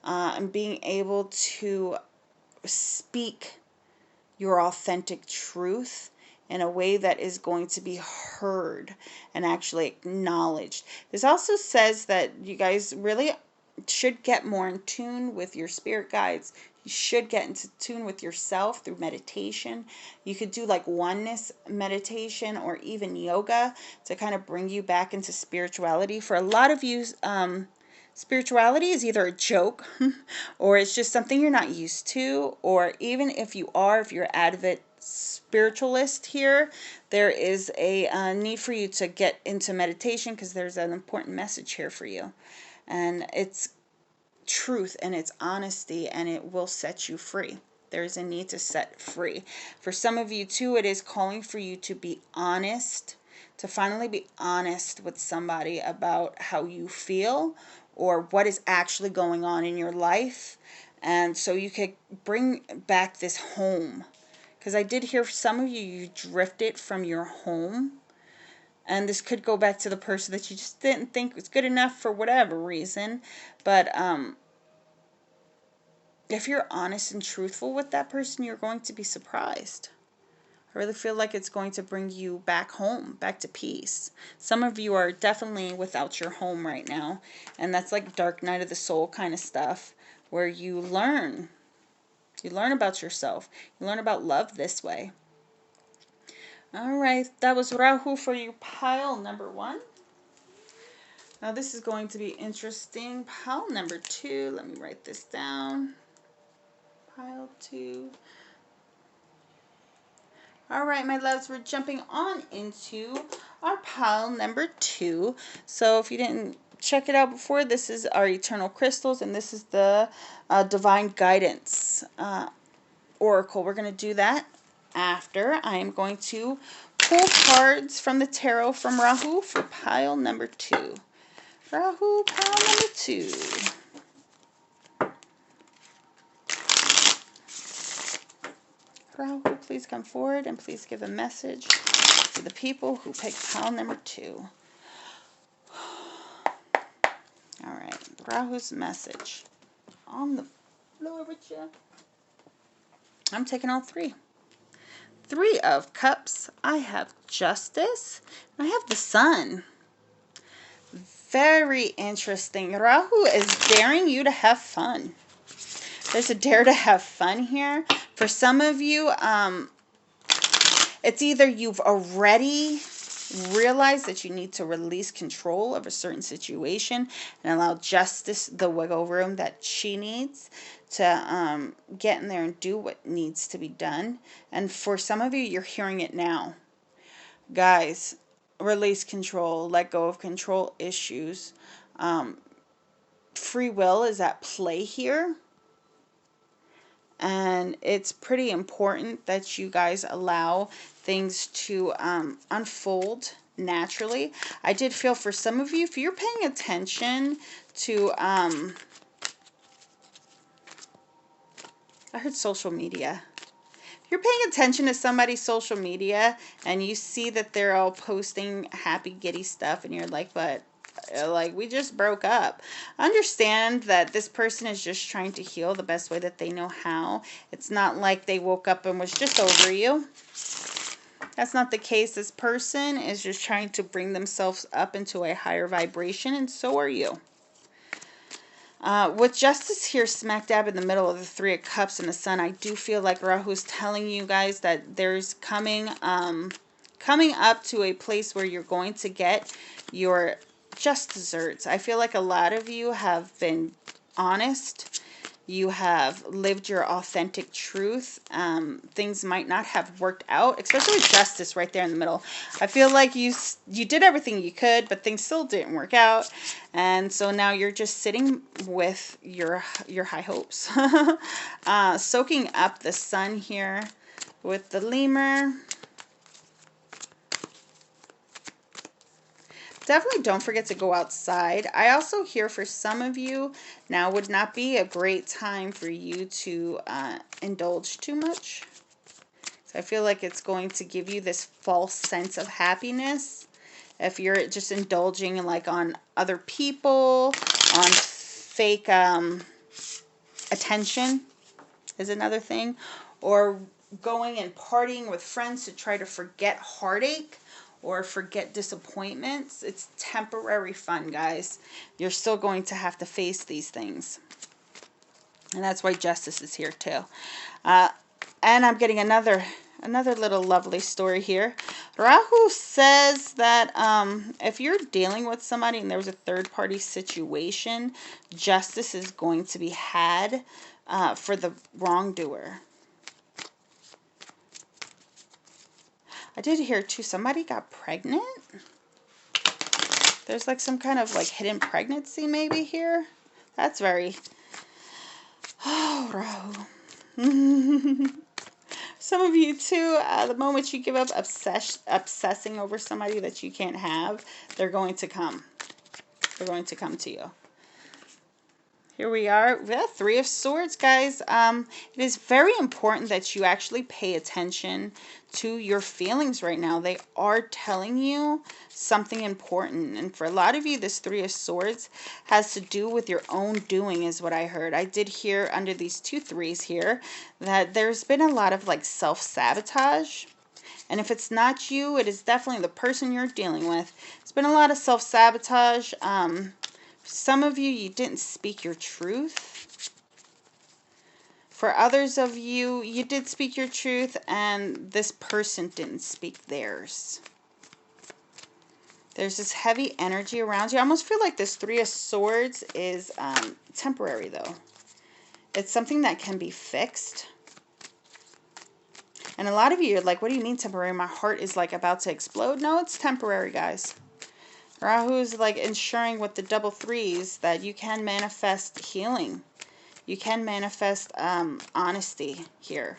and being able to speak your authentic truth in a way that is going to be heard and actually acknowledged. This also says that you guys really should get more in tune with your spirit guides. You should get into tune with yourself through meditation. You could do like oneness meditation or even yoga to kind of bring you back into spirituality. For a lot of you, spirituality is either a joke or it's just something you're not used to, or even if you're an avid spiritualist here, there is a need for you to get into meditation because there's an important message here for you. And it's truth and it's honesty, and it will set you free. There's a need to set free. For some of you too, it is calling for you to be honest, to finally be honest with somebody about how you feel or what is actually going on in your life. And so you could bring back this home. Because I did hear some of you, you drifted from your home. And this could go back to the person that you just didn't think was good enough for whatever reason. But if you're honest and truthful with that person, you're going to be surprised. I really feel like it's going to bring you back home, back to peace. Some of you are definitely without your home right now. And that's like dark night of the soul kind of stuff, where you learn. You learn about yourself. You learn about love this way. All right, that was Rahu for your pile number 1. Now this is going to be interesting. Pile number 2. Let me write this down. Pile 2. All right, my loves, we're jumping on into our pile number 2. So if you didn't check it out before, this is our eternal crystals, and this is the divine guidance oracle. We're going to do that after. I am going to pull cards from the tarot from Rahu for pile number 2. Rahu, pile number 2. Rahu, please come forward and please give a message to the people who picked pile number 2. All right, Rahu's message on the floor with you. I'm taking all 3. 3 of Cups. I have Justice. I have the Sun. Very interesting. Rahu is daring you to have fun. There's a dare to have fun here. For some of you, it's either you've already realized that you need to release control of a certain situation and allow Justice the wiggle room that she needs to get in there and do what needs to be done. And for some of you, you're hearing it now. Guys, release control, let go of control issues. Free will is at play here. And it's pretty important that you guys allow things to unfold naturally. I did feel for some of you, if you're paying attention to, I heard social media. If you're paying attention to somebody's social media and you see that they're all posting happy, giddy stuff, and you're like, but like, we just broke up. Understand that this person is just trying to heal the best way that they know how. It's not like they woke up and was just over you. That's not the case. This person is just trying to bring themselves up into a higher vibration, and so are you. With Justice here smack dab in the middle of the 3 of Cups and the Sun, I do feel like Rahu's telling you guys that there's coming up to a place where you're going to get your just desserts. I feel like a lot of you have been honest. You have lived your authentic truth. Things might not have worked out, especially with Justice right there in the middle. I feel like you did everything you could, but things still didn't work out. And so now you're just sitting with your high hopes. Soaking up the Sun here with the lemur. Definitely don't forget to go outside. I also hear for some of you, now would not be a great time for you to indulge too much. So I feel like it's going to give you this false sense of happiness. If you're just indulging like on other people, on fake attention is another thing. Or going and partying with friends to try to forget heartache or forget disappointments. It's temporary fun, guys. You're still going to have to face these things. And that's why justice is here too. And I'm getting another little lovely story here. Rahu says that if you're dealing with somebody and there's a third party situation, justice is going to be had for the wrongdoer. I did hear too, somebody got pregnant. There's like some kind of like hidden pregnancy maybe here. That's very... Oh, Rahu. Some of you too, the moment you give up obsessing over somebody that you can't have, they're going to come. They're going to come to you. Here we are. Yeah, Three of Swords, guys. It is very important that you actually pay attention to your feelings right now. They are telling you something important. And for a lot of you, this Three of Swords has to do with your own doing is what I heard. I did hear under these two threes here that there's been a lot of like self-sabotage. And if it's not you, it is definitely the person you're dealing with. It's been a lot of self-sabotage. Some of you, you didn't speak your truth. For others of you, you did speak your truth and this person didn't speak theirs. There's this heavy energy around you. I almost feel like this Three of Swords is temporary though. It's something that can be fixed. And a lot of you are like, what do you mean temporary? My heart is like about to explode. No, it's temporary, guys. Rahu is like ensuring with the double threes that you can manifest healing. You can manifest honesty here.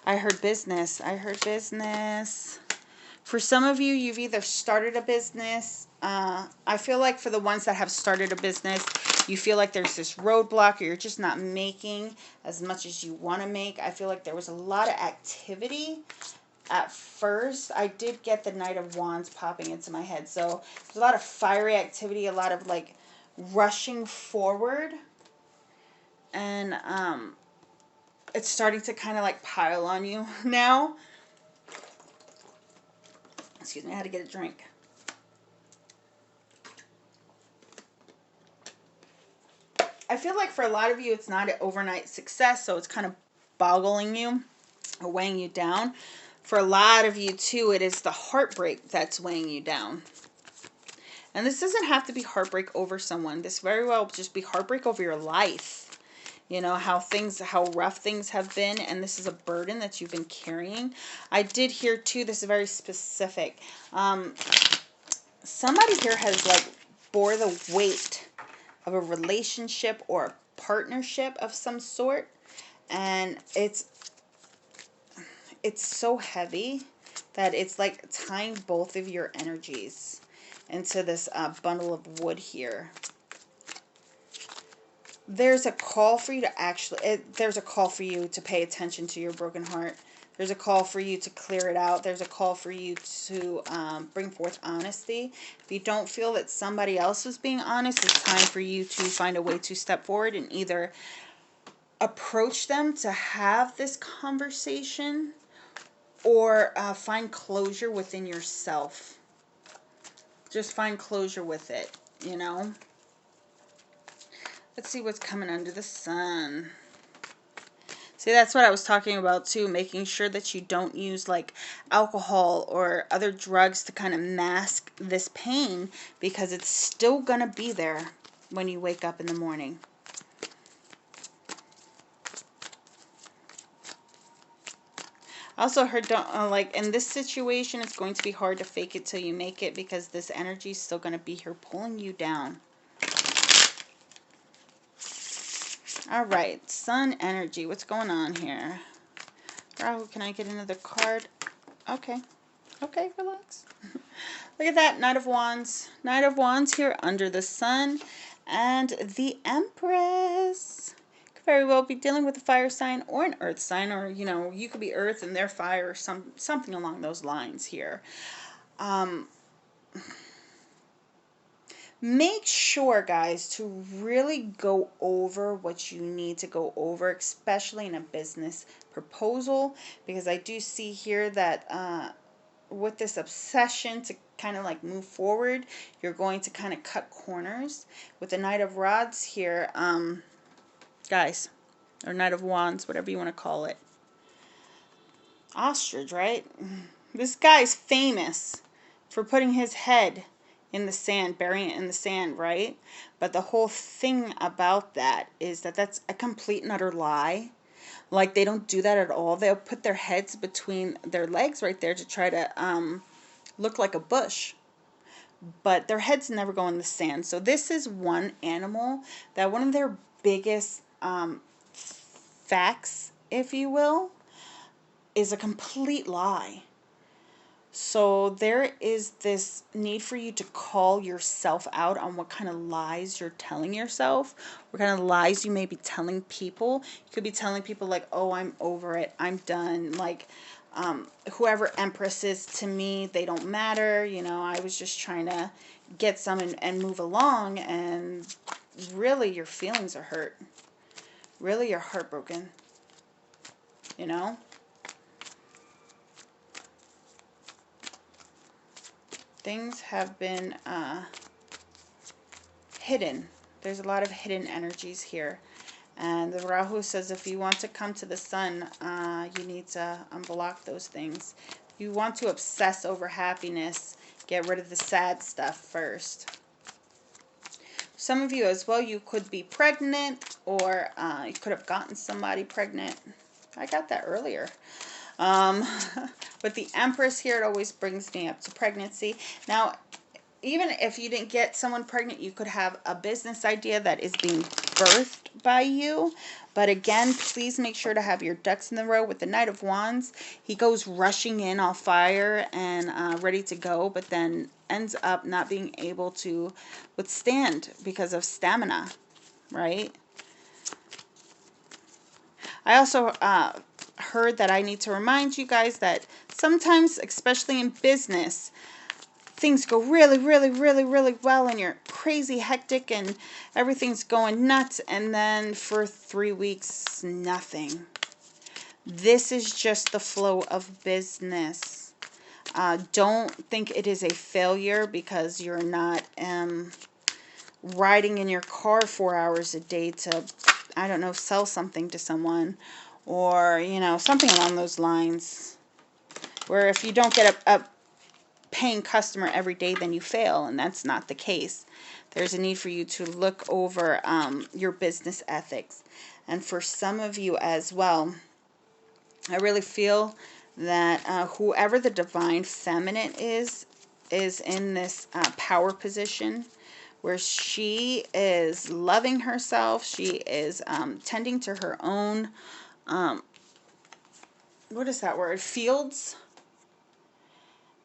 I heard business. I heard business. For some of you, you've either started a business. I feel like for the ones that have started a business, you feel like there's this roadblock or you're just not making as much as you want to make. I feel like there was a lot of activity. At first, I did get the Knight of Wands popping into my head. So there's a lot of fiery activity, a lot of like rushing forward. And it's starting to kind of like pile on you now. Excuse me, I had to get a drink. I feel like for a lot of you, it's not an overnight success. So it's kind of boggling you or weighing you down. For a lot of you, too, it is the heartbreak that's weighing you down. And this doesn't have to be heartbreak over someone. This very well just be heartbreak over your life. You know, how rough things have been. And this is a burden that you've been carrying. I did hear, too, this is very specific. Somebody here has, like, bore the weight of a relationship or a partnership of some sort. And it's so heavy that it's like tying both of your energies into this bundle of wood here. There's a call for you to actually, there's a call for you to pay attention to your broken heart. There's a call for you to clear it out. There's a call for you to bring forth honesty. If you don't feel that somebody else is being honest, it's time for you to find a way to step forward and either approach them to have this conversation or find closure within yourself. Just find closure with it, you know. Let's see what's coming under the sun. See, that's what I was talking about too, making sure that you don't use like alcohol or other drugs to kind of mask this pain, because it's still going to be there when you wake up in the morning. I also heard, like, in this situation, it's going to be hard to fake it till you make it, because this energy is still going to be here pulling you down. All right, sun energy. What's going on here? Rahu, can I get another card? Okay. Okay, relax. Look at that, Knight of Wands. Knight of Wands here under the sun. And the Empress. Very well be dealing with a fire sign or an earth sign, or you know, you could be earth and they're fire, or something along those lines here. Make sure, guys, to really go over what you need to go over, especially in a business proposal, because I do see here that with this obsession to kind of like move forward, you're going to kind of cut corners. With the Knight of Rods here, guys, or Knight of Wands, whatever you want to call it. Ostrich, right? This guy's famous for putting his head in the sand, burying it in the sand, right? But the whole thing about that is that that's a complete and utter lie. Like, they don't do that at all. They'll put their heads between their legs right there to try to look like a bush. But their heads never go in the sand. So this is one animal that one of their biggest facts, if you will, is a complete lie. So there is this need for you to call yourself out on what kind of lies you're telling yourself, what kind of lies you may be telling people. You could be telling people like, oh, I'm over it, I'm done, like whoever Empress is to me, they don't matter, you know, I was just trying to get some and move along, and really your feelings are hurt. Really you're heartbroken, you know? Things have been hidden. There's a lot of hidden energies here. And the Rahu says if you want to come to the sun, you need to unblock those things. If you want to obsess over happiness, get rid of the sad stuff first. Some of you as well, you could be pregnant, or you could have gotten somebody pregnant. I got that earlier. But the Empress here, it always brings me up to pregnancy. Now, even if you didn't get someone pregnant, you could have a business idea that is being birthed by you. But again, please make sure to have your ducks in the row. With the Knight of Wands, he goes rushing in all fire and ready to go, but then ends up not being able to withstand because of stamina, right? I also heard that I need to remind you guys that sometimes, especially in business, things go really, really, really, really well and you're crazy hectic and everything's going nuts, and then for 3 weeks, nothing. This is just the flow of business. Don't think it is a failure because you're not riding in your car 4 hours a day to, I don't know, sell something to someone, or, you know, something along those lines, where if you don't get a paying customer every day, then you fail, and that's not the case. There's a need for you to look over your business ethics. And for some of you as well, I really feel that whoever the divine feminine is in this power position where she is loving herself, she is tending to her own, what is that word, fields.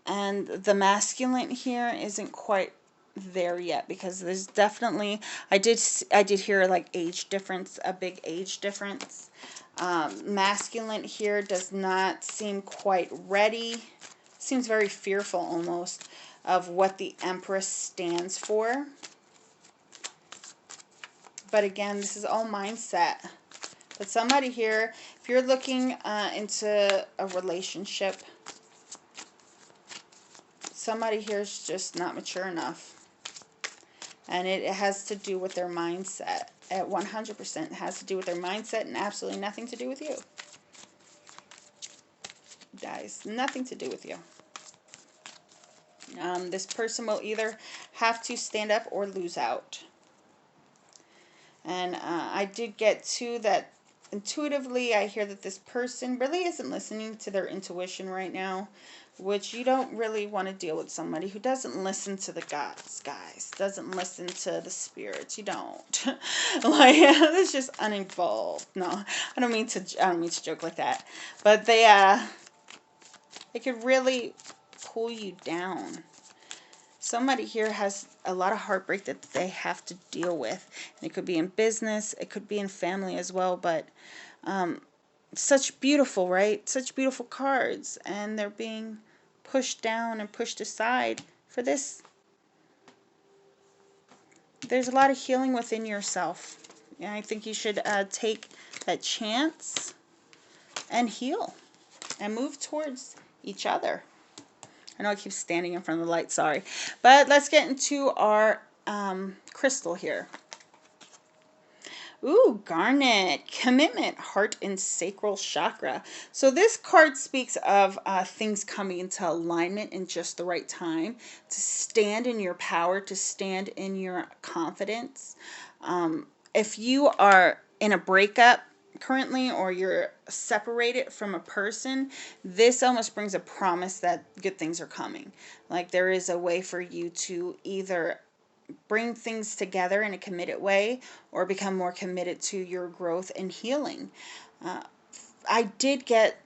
And the masculine here isn't quite there yet, because there's definitely, I did hear like age difference, a big age difference. Masculine here does not seem quite ready, seems very fearful almost of what the Empress stands for. But again, this is all mindset. But somebody here, if you're looking into a relationship, somebody here is just not mature enough. And it has to do with their mindset. At 100% has to do with their mindset and absolutely nothing to do with you. Guys, nothing to do with you. This person will either have to stand up or lose out. And I did get to that intuitively. I hear that this person really isn't listening to their intuition right now, which you don't really want to deal with somebody who doesn't listen to the gods, guys. Doesn't listen to the spirits. You don't. Like, it's just uninvolved. No, I don't mean to joke like that. But they could really pull you down. Somebody here has a lot of heartbreak that they have to deal with. And it could be in business, it could be in family as well, but such beautiful, right? Such beautiful cards, and they're being pushed down and pushed aside for this there's a lot of healing within yourself. And I think you should take that chance and heal and move towards each other. I know I keep standing in front of the light, sorry. But let's get into our crystal here. Ooh, garnet, commitment, heart and sacral chakra. So this card speaks of things coming into alignment in just the right time, to stand in your power, to stand in your confidence. If you are in a breakup currently, or you're separated from a person, this almost brings a promise that good things are coming. Like there is a way for you to either bring things together in a committed way or become more committed to your growth and healing. I did get,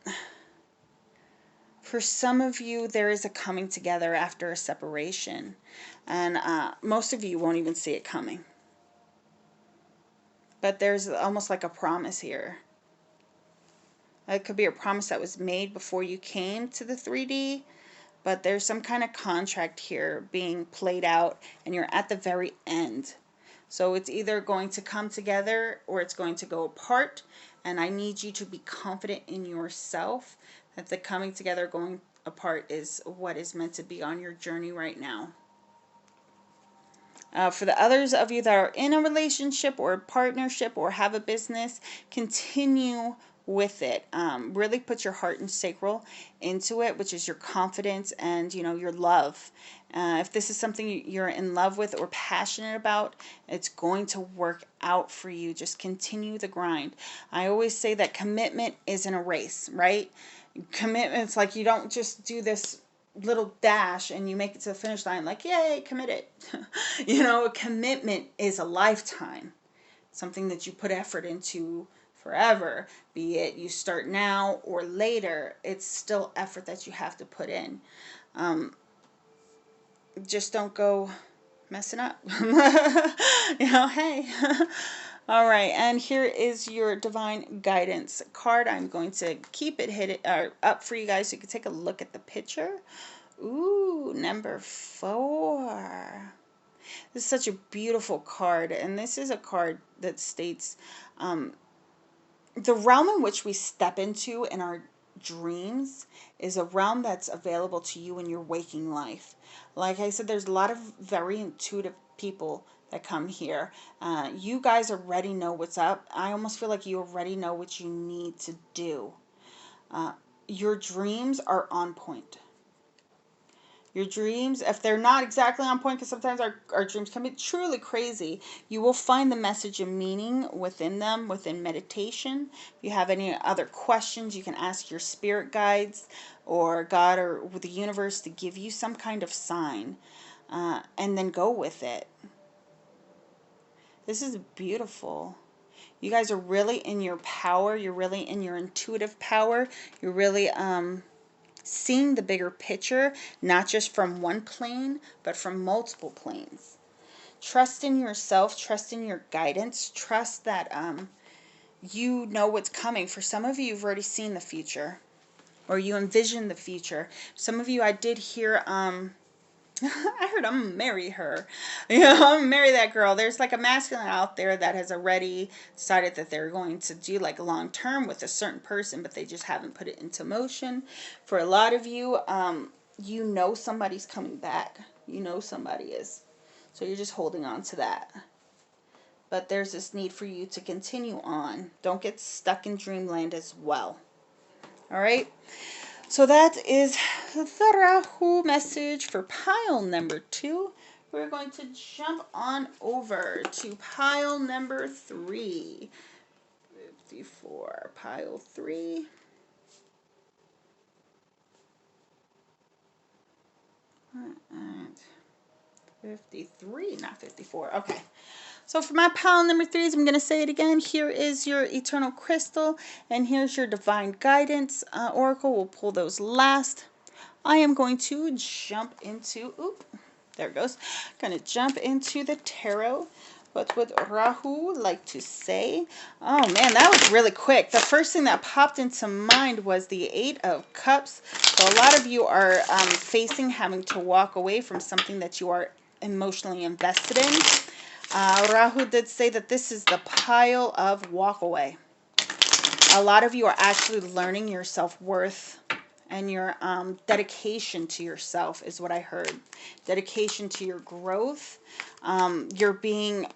for some of you, there is a coming together after a separation, and most of you won't even see it coming. But there's almost like a promise here. It could be a promise that was made before you came to the 3D, but there's some kind of contract here being played out, and you're at the very end. So it's either going to come together or it's going to go apart, and I need you to be confident in yourself that the coming together, going apart is what is meant to be on your journey right now. For the others of you that are in a relationship or a partnership or have a business, continue with it. Really put your heart and sacral into it, which is your confidence and, you know, your love. If this is something you're in love with or passionate about, it's going to work out for you. Just continue the grind. I always say that commitment isn't a race, right? Commitment's like you don't just do this little dash and you make it to the finish line like, yay, committed. You know, a commitment is a lifetime. Something that you put effort into forever, be it you start now or later, it's still effort that you have to put in. Just don't go messing up. You know, hey. All right, and here is your divine guidance card. I'm going to keep it hidden up for you guys so you can take a look at the picture. Ooh, number 4. This is such a beautiful card, and this is a card that states the realm in which we step into in our dreams is a realm that's available to you in your waking life. Like I said, there's a lot of very intuitive people that come here. You guys already know what's up. I almost feel like you already know what you need to do. Your dreams are on point. Your dreams, if they're not exactly on point, because sometimes our dreams can be truly crazy, you will find the message and meaning within them, within meditation. If you have any other questions, you can ask your spirit guides or God or the universe to give you some kind of sign, and then go with it. This is beautiful. You guys are really in your power. You're really in your intuitive power. You're really seeing the bigger picture, not just from one plane, but from multiple planes. Trust in yourself, trust in your guidance, trust that you know what's coming. For some of you, you've already seen the future, or you envision the future. Some of you, I did hear, I heard I'm gonna marry her. You know, I'm gonna marry that girl. There's like a masculine out there that has already decided that they're going to do like long term with a certain person, but they just haven't put it into motion. For a lot of you, you know somebody's coming back. You know somebody is. So you're just holding on to that. But there's this need for you to continue on. Don't get stuck in dreamland as well. All right? So that is the Rahu message for pile number 2. We're going to jump on over to pile number 3. 54, pile 3. And 53, not 54. Okay. So for my pile number 3s, I'm going to say it again. Here is your eternal crystal, and here's your divine guidance oracle. We'll pull those last. I am going to jump into, there it goes. Going to jump into the tarot. What would Rahu like to say? Oh man, that was really quick. The first thing that popped into mind was the 8 of Cups. So a lot of you are facing having to walk away from something that you are emotionally invested in. Rahu did say that this is the pile of walk away. A lot of you are actually learning your self-worth and your dedication to yourself is what I heard. Dedication to your growth. You're being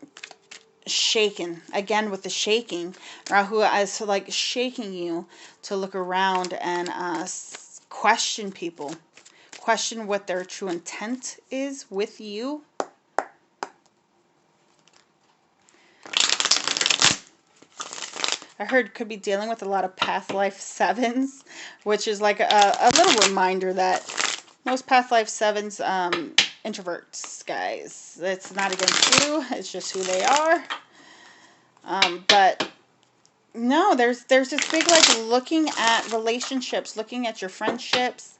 shaken. Again, with the shaking, Rahu is like shaking you to look around and question people. Question what their true intent is with you. I heard could be dealing with a lot of past life sevens, which is like a little reminder that most past life sevens, introverts, guys. It's not against you. It's just who they are. But no, there's this big like looking at relationships, looking at your friendships,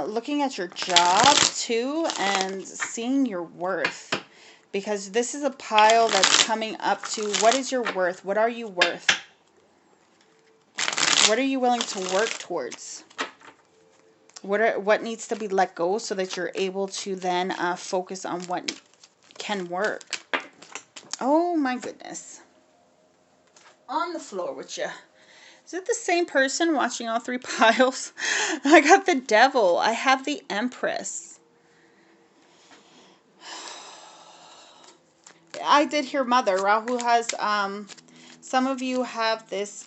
looking at your job too, and seeing your worth. Because this is a pile that's coming up to what is your worth? What are you worth? What are you willing to work towards? What needs to be let go so that you're able to then focus on what can work? Oh my goodness. On the floor with you. Is it the same person watching all three piles? I got the Devil. I have the Empress. I did hear Mother. Rahu has, some of you have this,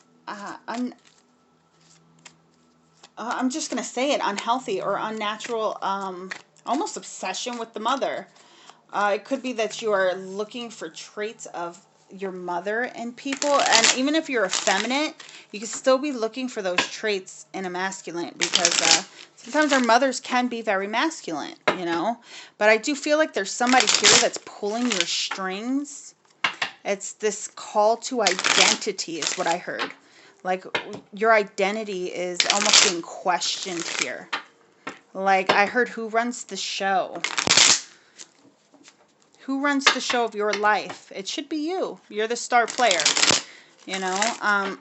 I'm just going to say it, unhealthy or unnatural, almost obsession with the mother. It could be that you are looking for traits of your mother in people. And even if you're effeminate, you can still be looking for those traits in a masculine. Because sometimes our mothers can be very masculine, you know. But I do feel like there's somebody here that's pulling your strings. It's this call to identity is what I heard. Like, your identity is almost being questioned here. Like, I heard, who runs the show? Who runs the show of your life? It should be you. You're the star player. You know?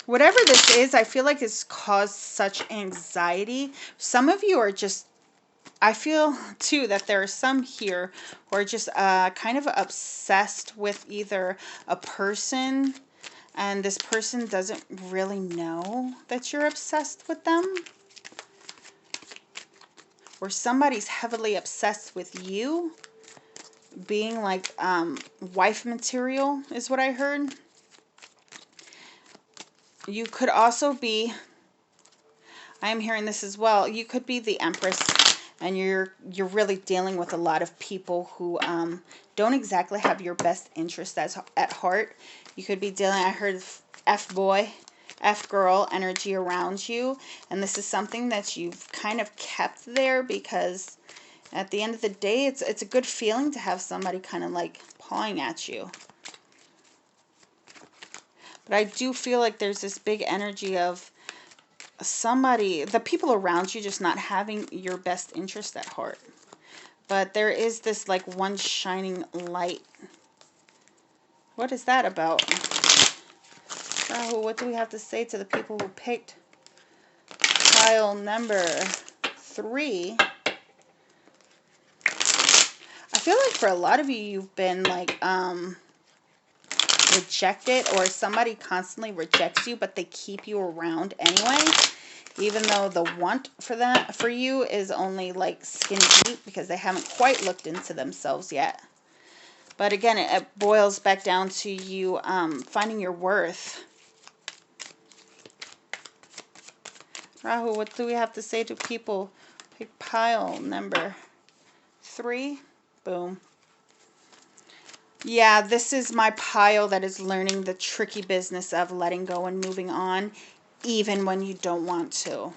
Whatever this is, I feel like it's caused such anxiety. Some of you are just... I feel, too, that there are some here who are just kind of obsessed with either a person... and this person doesn't really know that you're obsessed with them. Or somebody's heavily obsessed with you. Being like wife material is what I heard. You could also be... I am hearing this as well. You could be the Empress. And you're really dealing with a lot of people who don't exactly have your best interest at heart. You could be dealing, I heard F-boy, F-girl energy around you. And this is something that you've kind of kept there because at the end of the day, it's a good feeling to have somebody kind of like pawing at you. But I do feel like there's this big energy of somebody, the people around you just not having your best interest at heart. But there is this like one shining light. What is that about? Rahu, what do we have to say to the people who picked pile number 3? I feel like for a lot of you, you've been like rejected, or somebody constantly rejects you, but they keep you around anyway. Even though the want for you is only like skin deep because they haven't quite looked into themselves yet. But again, it boils back down to you finding your worth. Rahu, what do we have to say to people? Pick pile number 3. Boom. Yeah, this is my pile that is learning the tricky business of letting go and moving on, even when you don't want to.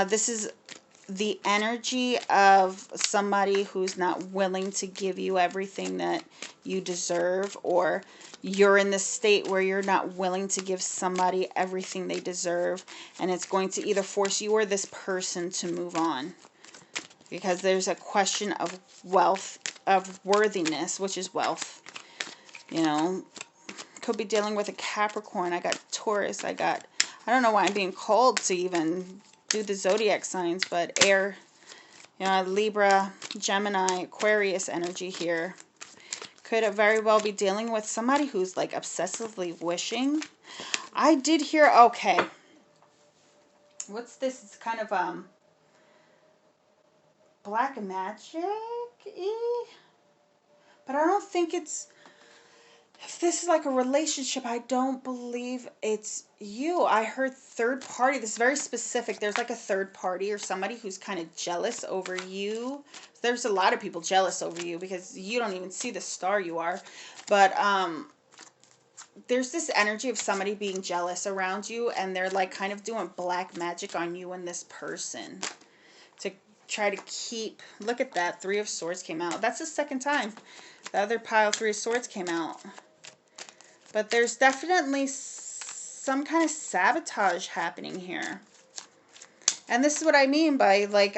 This is the energy of somebody who's not willing to give you everything that you deserve, or you're in this state where you're not willing to give somebody everything they deserve, and it's going to either force you or this person to move on. Because there's a question of wealth, of worthiness, which is wealth. You know, could be dealing with a Capricorn. I got Taurus. I don't know why I'm being called to even do the zodiac signs, but air, you know, Libra, Gemini, Aquarius energy here. Could very well be dealing with somebody who's like obsessively wishing. I did hear, okay. What's this? It's kind of black magic-y? But I don't think it's, if this is like a relationship, I don't believe it's you. I heard third party. This is very specific. There's like a third party or somebody who's kind of jealous over you. There's a lot of people jealous over you because you don't even see the star you are. But there's this energy of somebody being jealous around you, and they're like kind of doing black magic on you and this person to try to keep, look at that, Three of Swords came out. That's the second time. The other pile, Three of Swords, came out. But there's definitely some kind of sabotage happening here. And this is what I mean by, like,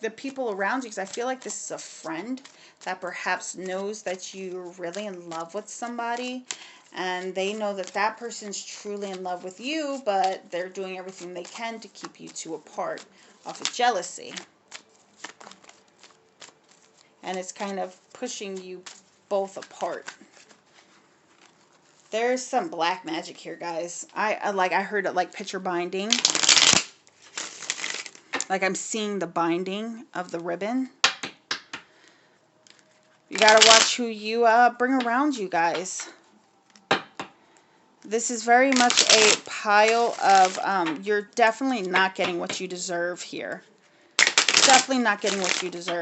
the people around you. Because I feel like this is a friend that perhaps knows that you're really in love with somebody. And they know that that person's truly in love with you. But they're doing everything they can to keep you two apart off of jealousy. And it's kind of pushing you both apart. There's some black magic here, guys. I heard it like picture binding. Like I'm seeing the binding of the ribbon. You gotta watch who you bring around you, guys. This is very much a pile of, you're definitely not getting what you deserve here. Definitely not getting what you deserve.